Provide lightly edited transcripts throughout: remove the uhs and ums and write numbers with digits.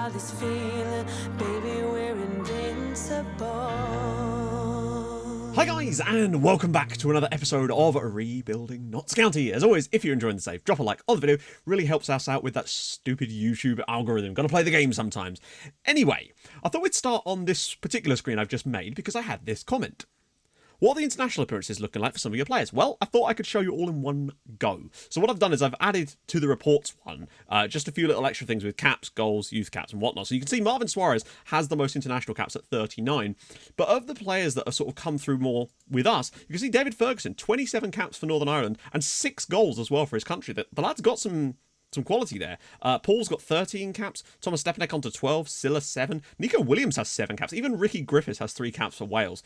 got this feeling, baby, we're invincible. Hi guys, and welcome back to another episode of Rebuilding Notts County. As always, if you're enjoying the save, drop a like on the video. Really helps us out with that stupid YouTube algorithm. Gotta play the game sometimes. Anyway, I thought we'd start on this particular screen I've just made because I had this comment. What are the international appearances looking like for some of your players? Well, I thought I could show you all in one go. So what I've done is I've added to the reports one just a few little extra things with caps, goals, youth caps and whatnot. So you can see Marvin Suarez has the most international caps at 39. But of the players that have sort of come through more with us, you can see David Ferguson, 27 caps for Northern Ireland and 6 goals as well for his country. The lad's got some quality there. Paul's got 13 caps. Thomas Stepanek onto 12. Silla 7. Nico Williams has 7 caps. Even Ricky Griffiths has 3 caps for Wales.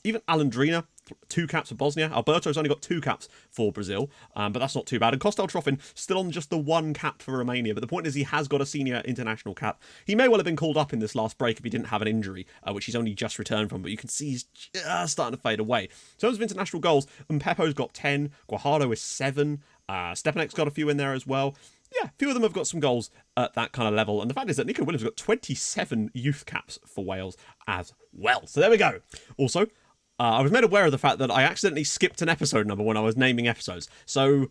Even Alandrina, 2 caps for Bosnia. Alberto's only got 2 caps for Brazil, but that's not too bad. And Kostel Trofin still on just the 1 cap for Romania. But the point is he has got a senior international cap. He may well have been called up in this last break if he didn't have an injury, which he's only just returned from. But you can see he's just starting to fade away. In terms of international goals, Mpepo's got 10. Guajardo is 7. Stepanek's got a few in there as well. Yeah, a few of them have got some goals at that kind of level. And the fact is that Nico Williams got 27 youth caps for Wales as well. So there we go. Also, I was made aware of the fact that I accidentally skipped an episode number when I was naming episodes. So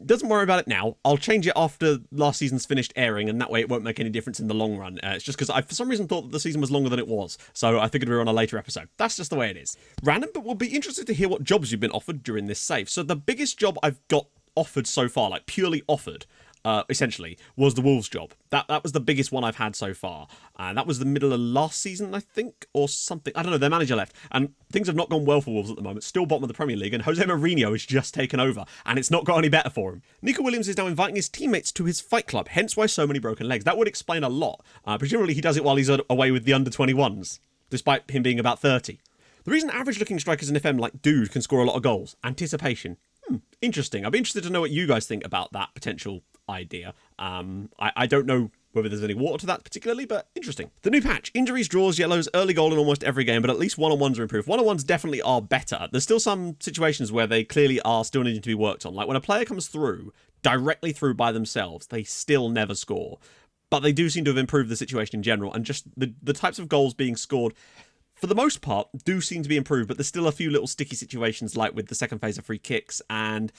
doesn't worry about it now. I'll change it after last season's finished airing, and that way it won't make any difference in the long run. It's just because I, for some reason, thought that the season was longer than it was. So I figured we were on a later episode. That's just the way it is. Random, but we'll be interested to hear what jobs you've been offered during this save. So the biggest job I've got offered so far, like purely offered, essentially, was the Wolves job. That was the biggest one I've had so far. And that was the middle of last season, I think, or something. I don't know, their manager left. And things have not gone well for Wolves at the moment. Still bottom of the Premier League. And Jose Mourinho has just taken over. And it's not got any better for him. Nico Williams is now inviting his teammates to his fight club. Hence why so many broken legs. That would explain a lot. Presumably he does it while he's away with the under-21s. Despite him being about 30. The reason average-looking strikers in FM like Dude can score a lot of goals. Anticipation. Interesting. I'd be interested to know what you guys think about that potential idea. I don't know whether there's any water to that particularly, but interesting. The new patch. Injuries, draws, yellows, early goal in almost every game, but at least one-on-ones are improved. One-on-ones definitely are better. There's still some situations where they clearly are still needing to be worked on. Like when a player comes through, directly through by themselves, they still never score. But they do seem to have improved the situation in general, and just the types of goals being scored, for the most part, do seem to be improved, but there's still a few little sticky situations like with the second phase of free kicks and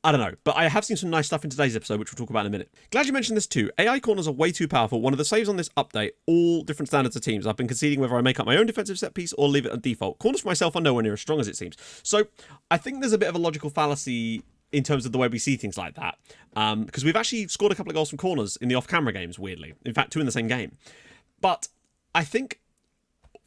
I don't know, but I have seen some nice stuff in today's episode, which we'll talk about in a minute. Glad you mentioned this too. AI corners are way too powerful. One of the saves on this update, all different standards of teams. I've been conceding whether I make up my own defensive set piece or leave it on default. Corners for myself are nowhere near as strong as it seems. So I think there's a bit of a logical fallacy in terms of the way we see things like that. Because we've actually scored a couple of goals from corners in the off-camera games, weirdly. In fact, 2 in the same game. But I think,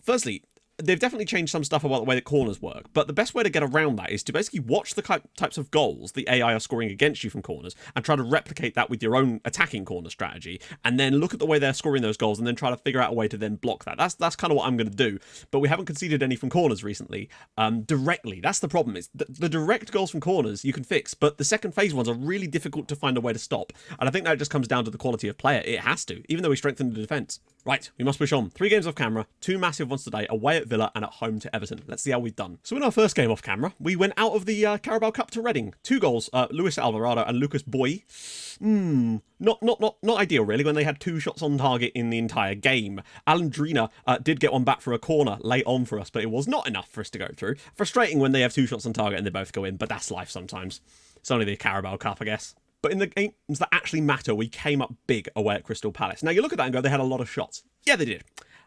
firstly, they've definitely changed some stuff about the way that corners work, but the best way to get around that is to basically watch the types of goals the AI are scoring against you from corners and try to replicate that with your own attacking corner strategy, and then look at the way they're scoring those goals and then try to figure out a way to then block that. That's kind of what I'm going to do, but we haven't conceded any from corners recently directly. That's the problem. Is the direct goals from corners you can fix, but the second phase ones are really difficult to find a way to stop, and I think that just comes down to the quality of player. It has to, even though we strengthened the defence. Right, we must push on. 3 games off camera, 2 massive ones today, away at Villa and at home to Everton. Let's see how we've done. So in our first game off camera, we went out of the Carabao Cup to Reading. 2 goals, Luis Alvarado and Lucas Boy. Not ideal really, when they had 2 shots on target in the entire game. Alandrina did get one back for a corner late on for us, but it was not enough for us to go through. Frustrating when they have 2 shots on target and they both go in, but that's life sometimes. It's only the Carabao Cup, I guess. But in the games that actually matter, we came up big away at Crystal Palace. Now, you look at that and go, they had a lot of shots. Yeah, they did.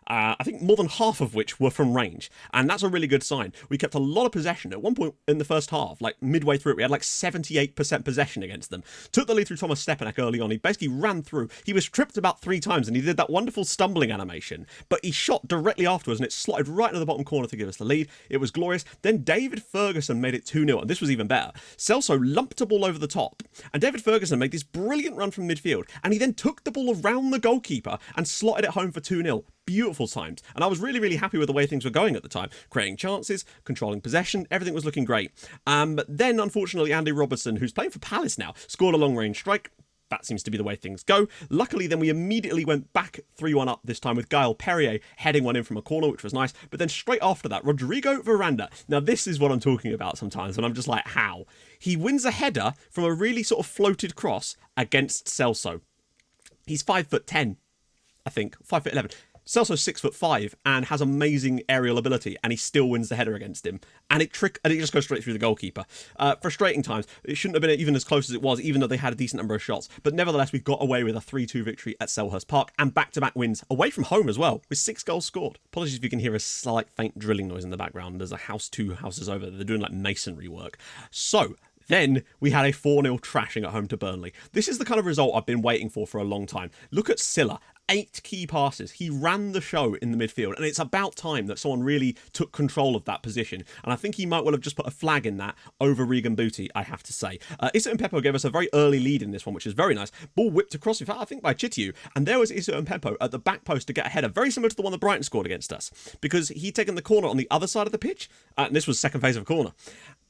I think more than half of which were from range, and that's a really good sign. We kept a lot of possession. At one point in the first half, like midway through it, we had like 78% possession against them. Took the lead through Thomas Stepanek early on. He basically ran through. He was tripped about 3 times, and he did that wonderful stumbling animation, but he shot directly afterwards, and it slotted right into the bottom corner to give us the lead. It was glorious. Then David Ferguson made it 2-0, and this was even better. Celso lumped a ball over the top, and David Ferguson made this brilliant run from midfield, and he then took the ball around the goalkeeper and slotted it home for 2-0. Beautiful times, and I was really happy with the way things were going at the time, creating chances, controlling possession, everything was looking great. But then unfortunately Andy Robertson, who's playing for Palace now, scored a long range strike. That seems to be the way things go. Luckily then we immediately went back 3-1 up, this time with Gaël Perrier heading one in from a corner, which was nice. But then straight after that, Rodrigo Veranda. Now this is what I'm talking about sometimes, and I'm just like, how? He wins a header from a really sort of floated cross against Celso. He's 5'10". I think, 5'11". Celso's 6'5" and has amazing aerial ability, and he still wins the header against him. And it just goes straight through the goalkeeper. Frustrating times. It shouldn't have been even as close as it was, even though they had a decent number of shots. But nevertheless, we got away with a 3-2 victory at Selhurst Park, and back-to-back wins away from home as well, with 6 goals scored. Apologies if you can hear a slight faint drilling noise in the background. There's a house 2 houses over there. They're doing like masonry work. So then we had a 4-0 trashing at home to Burnley. This is the kind of result I've been waiting for a long time. Look at Silla. 8 key passes. He ran the show in the midfield, and it's about time that someone really took control of that position. And I think he might well have just put a flag in that over Regan Booty, I have to say. Issa and Peppo gave us a very early lead in this one, which is very nice. Ball whipped across, in fact, I think by Chitiu, and there was Issa and Peppo at the back post to get a header, very similar to the one that Brighton scored against us, because he'd taken the corner on the other side of the pitch, and this was second phase of a corner.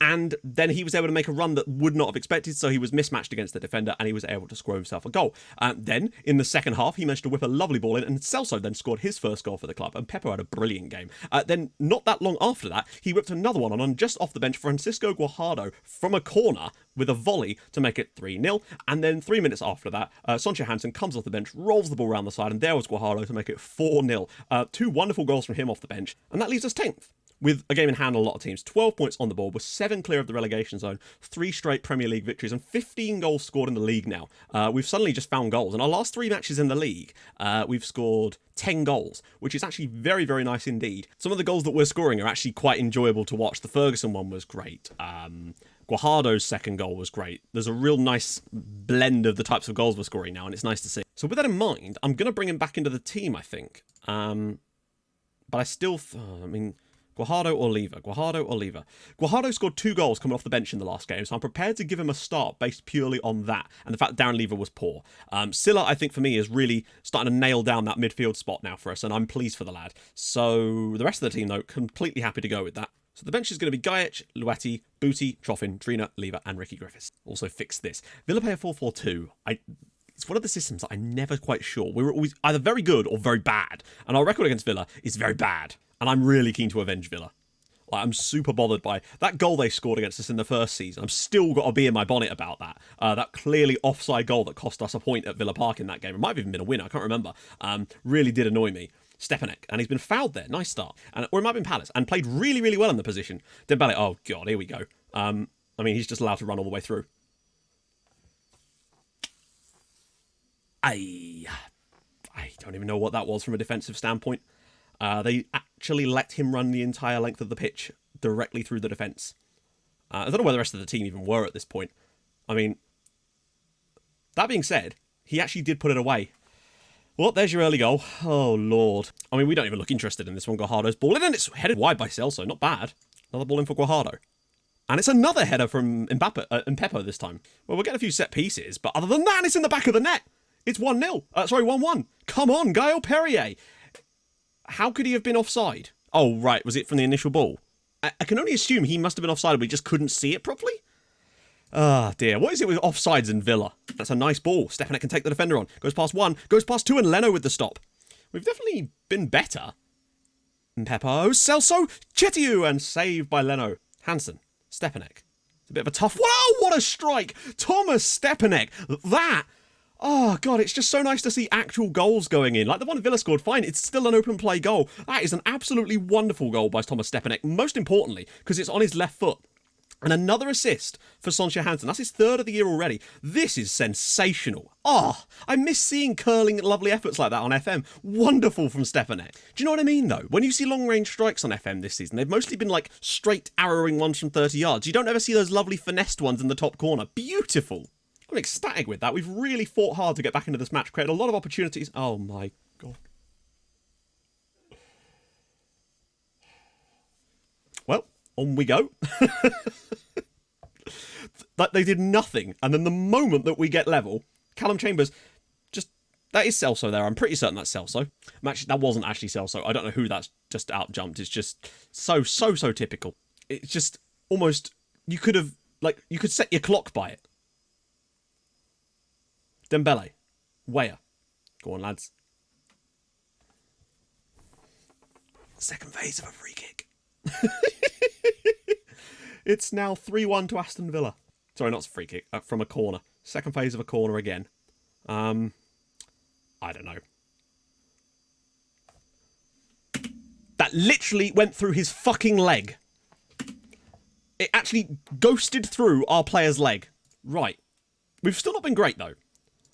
And then he was able to make a run that would not have expected, so he was mismatched against the defender, and he was able to score himself a goal. Then, in the second half, he managed to whip a lovely ball in, and Celso then scored his first goal for the club, and Peppo had a brilliant game. Then, not that long after that, he whipped another one on just off the bench, Francisco Guajardo, from a corner with a volley to make it 3-0. And then 3 minutes after that, Sonja Hansen comes off the bench, rolls the ball around the side, and there was Guajardo to make it 4-0. 2 wonderful goals from him off the bench, and that leaves us 10th. With a game in hand on a lot of teams, 12 points on the board, with 7 clear of the relegation zone, 3 straight Premier League victories, and 15 goals scored in the league now. We've suddenly just found goals. In our last 3 matches in the league, we've scored 10 goals, which is actually very, very nice indeed. Some of the goals that we're scoring are actually quite enjoyable to watch. The Ferguson one was great. Guajardo's second goal was great. There's a real nice blend of the types of goals we're scoring now, and it's nice to see. So with that in mind, I'm going to bring him back into the team, I think. But I still... Guajardo or Lever? Guajardo or Lever? Guajardo scored 2 goals coming off the bench in the last game, so I'm prepared to give him a start based purely on that, and the fact that Darren Lever was poor. Silla, I think, for me, is really starting to nail down that midfield spot now for us, and I'm pleased for the lad. So the rest of the team, though, completely happy to go with that. So the bench is going to be Gajic, Luetti, Booty, Troffin, Trina, Lever, and Ricky Griffiths. Also fix this. Villa play a 4-4-2. It's one of the systems that I'm never quite sure. We were always either very good or very bad, and our record against Villa is very bad. And I'm really keen to avenge Villa. I'm super bothered by that goal they scored against us in the first season. I've still got a bee in my bonnet about that. That clearly offside goal that cost us a point at Villa Park in that game. It might have even been a win. I can't remember. Really did annoy me. Stepanek, and he's been fouled there. Nice start. Or it might have been Palace, and played really, really well in the position. Dembele, oh God, here we go. He's just allowed to run all the way through. I don't even know what that was from a defensive standpoint. They actually let him run the entire length of the pitch directly through the defence. I don't know where the rest of the team even were at this point. That being said, he actually did put it away. Well, there's your early goal. Oh, Lord. We don't even look interested in this one. Guajardo's ball in, and it's headed wide by Celso. Not bad. Another ball in for Guajardo. And it's another header from Peppo this time. Well, we'll get a few set pieces, but other than that, it's in the back of the net. It's 1-0. 1-1. Come on, Gael Perrier. How could he have been offside? Oh, right. Was it from the initial ball? I can only assume he must have been offside, but we just couldn't see it properly. Ah, dear. What is it with offsides in Villa? That's a nice ball. Stefanek can take the defender on. Goes past 1. Goes past 2, and Leno with the stop. We've definitely been better. Peppo, Celso, Chitiu, and saved by Leno. Hansen, Stepanek. It's a bit of a tough... Whoa, what a strike! Thomas Stepanek. That... Oh, God, it's just so nice to see actual goals going in. Like the one Villa scored, fine, it's still an open play goal. That is an absolutely wonderful goal by Thomas Stepanek, most importantly, because it's on his left foot. And another assist for Sonja Hansen. That's his 3rd of the year already. This is sensational. Oh, I miss seeing curling lovely efforts like that on FM. Wonderful from Stepanek. Do you know what I mean, though? When you see long-range strikes on FM this season, they've mostly been like straight arrowing ones from 30 yards. You don't ever see those lovely finessed ones in the top corner. Beautiful. I'm ecstatic with that. We've really fought hard to get back into this match, created a lot of opportunities. Oh my God. Well, on we go. They did nothing, and then the moment that we get level, Callum Chambers just... That is Celso there. I'm pretty certain that's Celso. Actually, that wasn't actually Celso. I don't know who that's just out-jumped. It's just so typical. It's just almost... You could set your clock by it. Dembele. Weah. Go on, lads. Second phase of a free kick. It's now 3-1 to Aston Villa. Sorry, not a free kick. From a corner. Second phase of a corner again. I don't know. literally went through his fucking leg. It actually ghosted through our player's leg. Right. We've still not been great, though.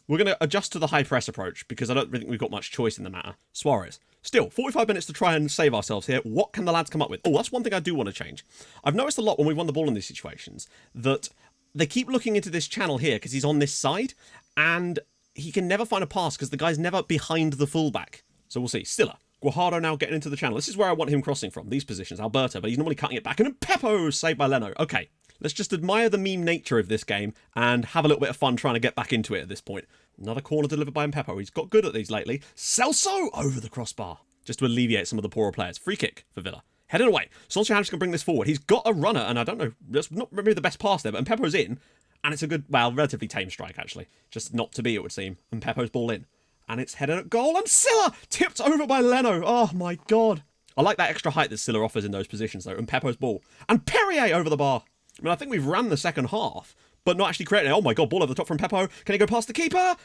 We're going to adjust to the high press approach, because I don't think we've got much choice in the matter. Suarez. Still, 45 minutes to try and save ourselves here. What can the lads come up with? Oh, that's one thing I do want to change. I've noticed a lot when we've won the ball in these situations, that they keep looking into this channel here, because he's on this side, and he can never find a pass, because the guy's never behind the fullback. So we'll see. Stiller. Guajardo now getting into the channel. This is where I want him crossing from, these positions. Alberto, but he's normally cutting it back. And then Peppo, saved by Leno. Okay, let's just admire the meme nature of this game and have a little bit of fun trying to get back into it at this point. Another corner delivered by Peppo. He's got good at these lately. Celso over the crossbar, just to alleviate some of the poorer players. Free kick for Villa. Headed away. Sonso Hannes can bring this forward. He's got a runner, and I don't know, that's not maybe the best pass there, but Peppo's in, and it's a good, well, relatively tame strike, actually. Just not to be, it would seem. And Peppo's ball in. And it's headed at goal, and Silla tipped over by Leno. Oh, my God. I like that extra height that Silla offers in those positions, though. And Peppo's ball. And Perrier over the bar. I mean, I think we've ran the second half, but not actually creating it. Oh, my God, ball over the top from Peppo. Can he go past the keeper?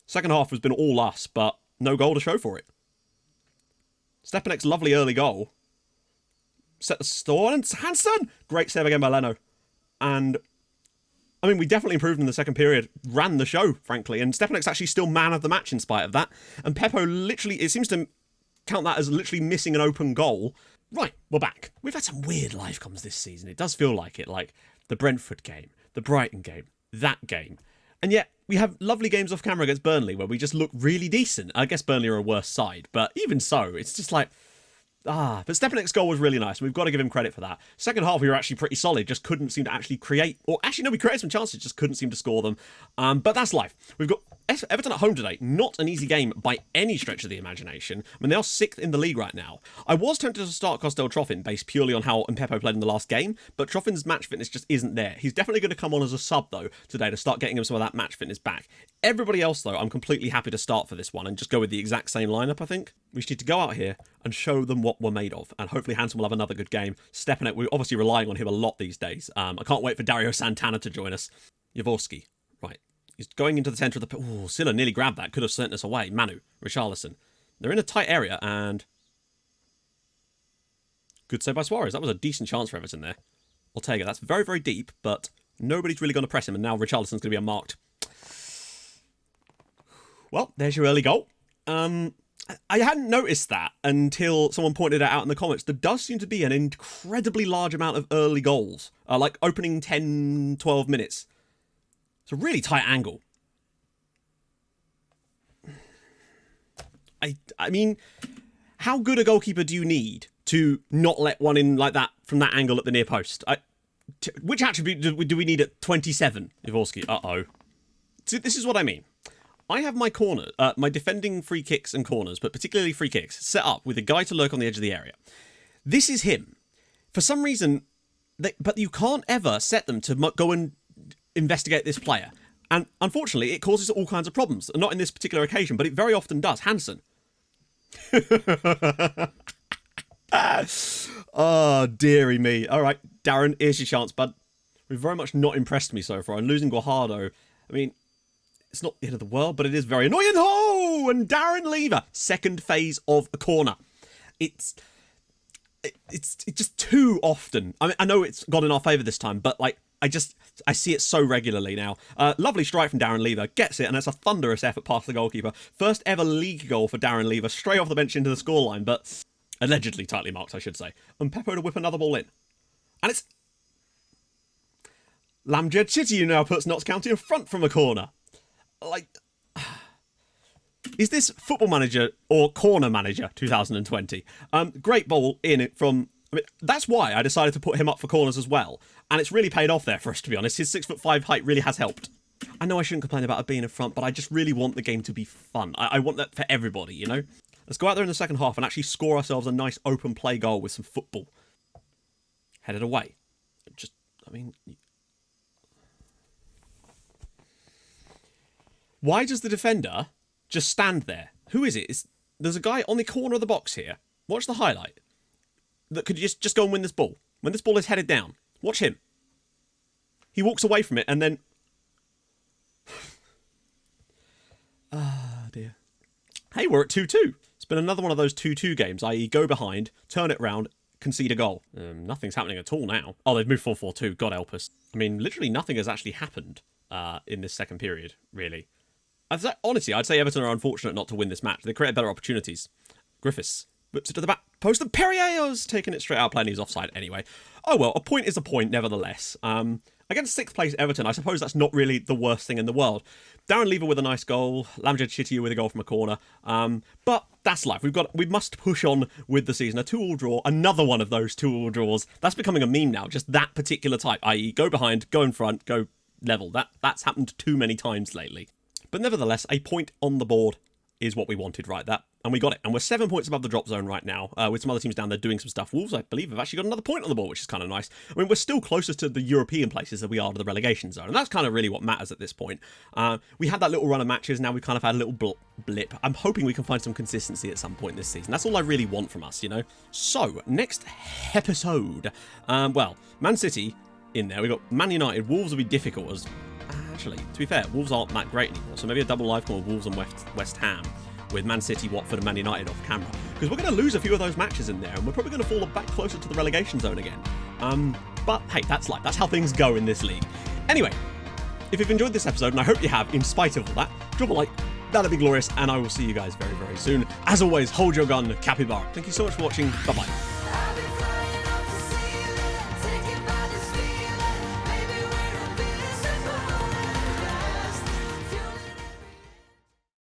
Second half has been all us, but no goal to show for it. Stepanek's lovely early goal. Set the store, and Hansen! Great save again by Leno. And I mean, we definitely improved in the second period, ran the show, frankly, and Stepanek's actually still man of the match in spite of that. And Peppo literally, it seems to count that as literally missing an open goal. Right, we're back. We've had some weird live comms this season. It does feel like it, like the Brentford game, the Brighton game, that game. And yet, we have lovely games off camera against Burnley where we just look really decent. I guess Burnley are a worse side, but even so, it's just like, but Stepanek's goal was really nice. We've got to give him credit for that. Second half, we were actually pretty solid. Just couldn't seem to actually create, or actually, no, we created some chances, just couldn't seem to score them. But that's life. We've got Everton at home today. Not an easy game by any stretch of the imagination. I mean, they are 6th in the league right now. I was tempted to start Costel Troffin based purely on how Mpepo played in the last game, but Troffin's match fitness just isn't there. He's definitely going to come on as a sub, though, today to start getting him some of that match fitness back. Everybody else, though, I'm completely happy to start for this one and just go with the exact same lineup, I think. We just need to go out here and show them what we're made of, and hopefully Hansen will have another good game. Stepanek, we're obviously relying on him a lot these days. I can't wait for Dario Santana to join us. Jaworski, right. He's going into the centre of the... Oh, Silla nearly grabbed that. Could have sent us away. Manu, Richarlison. They're in a tight area, and... Good save by Suarez. That was a decent chance for Everton there. Ortega, that's very, very deep, but nobody's really going to press him, and now Richarlison's going to be unmarked. Well, there's your early goal. I hadn't noticed that until someone pointed it out in the comments. There does seem to be an incredibly large amount of early goals, like opening 10, 12 minutes. It's a really tight angle. I mean, how good a goalkeeper do you need to not let one in like that from that angle at the near post? Which attribute do we need at 27, Jaworski? Uh-oh. So this is what I mean. I have my corner, my defending free kicks and corners, but particularly free kicks, set up with a guy to lurk on the edge of the area. This is him. For some reason, but you can't ever set them to go and investigate this player. And unfortunately, it causes all kinds of problems. Not in this particular occasion, but it very often does. Hansen. Oh, dearie me. All right, Darren, here's your chance, bud. You've very much not impressed me so far. And losing Guajardo, I mean, it's not the end of the world, but it is very annoying. Oh, and Darren Lever, second phase of a corner. It's just too often. I mean, I know it's got in our favour this time, but like, I see it so regularly now. Lovely strike from Darren Lever. Gets it, and it's a thunderous effort past the goalkeeper. First ever league goal for Darren Lever. Straight off the bench into the scoreline, but allegedly tightly marked, I should say. And Peppo to whip another ball in. And it's... Lamjed Chitty now puts Notts County in front from a corner. Like... Is this Football Manager or Corner Manager 2020? Great ball in it from... I mean, that's why I decided to put him up for corners as well. And it's really paid off there for us, to be honest. His 6'5" height really has helped. I know I shouldn't complain about it being in front, but I just really want the game to be fun. I want that for everybody, you know? Let's go out there in the second half and actually score ourselves a nice open play goal with some football. Headed away. Just, I mean... Why does the defender just stand there? Who is it? There's a guy on the corner of the box here. Watch the highlight. That could just go and win this ball. When this ball is headed down. Watch him. He walks away from it and then... Ah, dear. Hey, we're at 2-2. It's been another one of those 2-2 games, i.e. go behind, turn it round, concede a goal. Nothing's happening at all now. Oh, they've moved 4-4-2. God help us. I mean, literally nothing has actually happened in this second period, really. Honestly, I'd say Everton are unfortunate not to win this match. They created better opportunities. Griffiths whips it to the back post, and Perrier's taking it straight out, playing his offside anyway. Oh well, a point is a point, nevertheless. Against 6th place Everton, I suppose that's not really the worst thing in the world. Darren Lever with a nice goal, Lamjad Chitiyu with a goal from a corner. But that's life. We must push on with the season. A 2-2 draw, another one of those 2-2 draws. That's becoming a meme now. Just that particular type, i.e. go behind, go in front, go level. That's happened too many times lately. But nevertheless, a point on the board is what we wanted, right? And we got it. And we're 7 points above the drop zone right now, with some other teams down there doing some stuff. Wolves, I believe, have actually got another point on the board, which is kind of nice. I mean, we're still closer to the European places than we are to the relegation zone. And that's kind of really what matters at this point. We had that little run of matches. Now we've kind of had a little blip. I'm hoping we can find some consistency at some point this season. That's all I really want from us, you know? So, next episode. Well, Man City in there. We've got Man United. Wolves will be difficult as... Actually, to be fair, Wolves aren't that great anymore. So maybe a double live call of Wolves and West Ham, with Man City, Watford and Man United off camera. Because we're going to lose a few of those matches in there, and we're probably going to fall back closer to the relegation zone again. But hey, that's life. That's how things go in this league. Anyway, if you've enjoyed this episode, and I hope you have, in spite of all that, drop a like. That'd be glorious, and I will see you guys very, very soon. As always, hold your gun, capybara. Thank you so much for watching. Bye-bye.